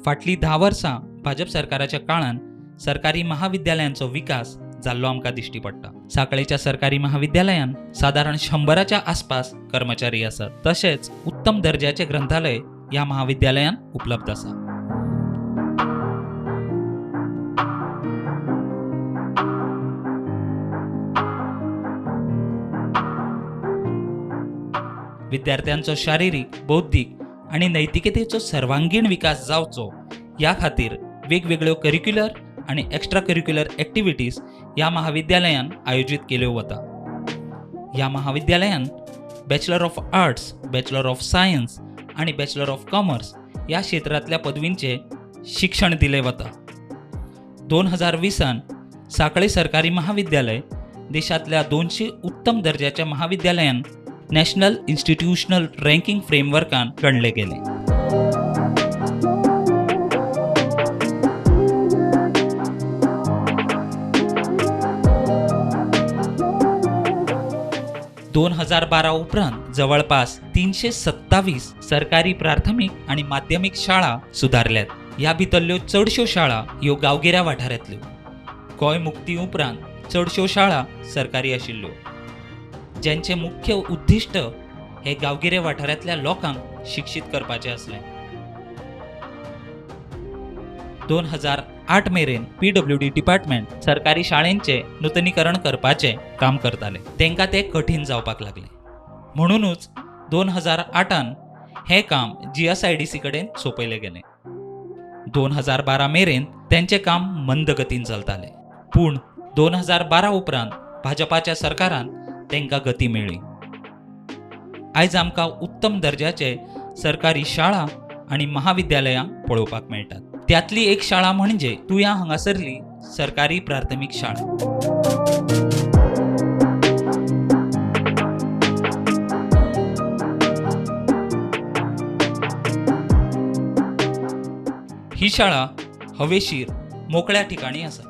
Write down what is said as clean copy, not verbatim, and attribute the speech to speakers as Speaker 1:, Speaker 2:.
Speaker 1: फाटली 10 वर्सां भाजप सरकाराच्या काळान सरकारी महाविद्यालयांचो विकास जाल्लो आमकां दिश्टी पडटा। सांकळेच्या सरकारी महाविद्यालयान सादारण 100च्या आसपास कर्मचारी आसात। तशेंच उत्तम दर्जाचे ग्रंथालय ह्या महाविद्यालयान उपलब्ध आसा। विद्यार्थ्यांचो शारिरीक, बौद्धीक आणि नैतिकतेचो सर्वांगीण विकास जावचो ह्या खातीर वेगवेगळ्यो करिक्युलर आणि एक्स्ट्रा करिक्युलर ॲक्टिव्हिटीज ह्या महाविद्यालयान आयोजीत केल्यो वता। ह्या महाविद्यालयान bachelor of arts, bachelor of science आणि बॅचलर ऑफ कॉमर्स ह्या क्षेत्रांतल्या पदवींचे शिक्षण दिले वता। 2020 सांकळे सरकारी महाविद्यालय देशांतल्या 200 उत्तम दर्जाच्या महाविद्यालयान नॅशनल इन्स्टिट्यूशनल रँकिंग फ्रेमवर्कान गणले गेले। दोन 2012 उपरांत जवळपास 327 सरकारी प्राथमिक आणि माध्यमिक शाळा सुधारल्यात। ह्या भितरल्यो चडश्यो शाळा ह्यो गांवगिऱ्या वाठारांतल्यो। गोंय मुक्ती उपरांत चडश्यो शाळा सरकारी आशिल्ल्यो, ज्यांचे मुख्य उद्दिष्ट हे गांवगिरे वाठारांतल्या लोकांक शिक्षित करपाचे असलें। 2008 मेरेन PWD डिपार्टमेंट सरकारी शाळेंचे नूतनीकरण करपाचे काम करताले। तेंकां ते कठीण जावपाक लागले, म्हणूनच 2008 हे काम GSIDC कडेन सोपयले गेले। 2012 मेरेन तेंचे काम मंद गतीन चलताले, पूण 2012 उपरांत भाजपाच्या सरकारान तेंकां गती मेळ्ळी। आयज आमकां उत्तम दर्जाचे सरकारी शाळा आणि महाविद्यालयां पळोवपाक मेळटात। त्यातली एक शाळा म्हणजे तुया हांगासरली सरकारी प्राथमिक शाळा। ही शाळा हवेशीर मोकळ्या ठिकाणी आसा।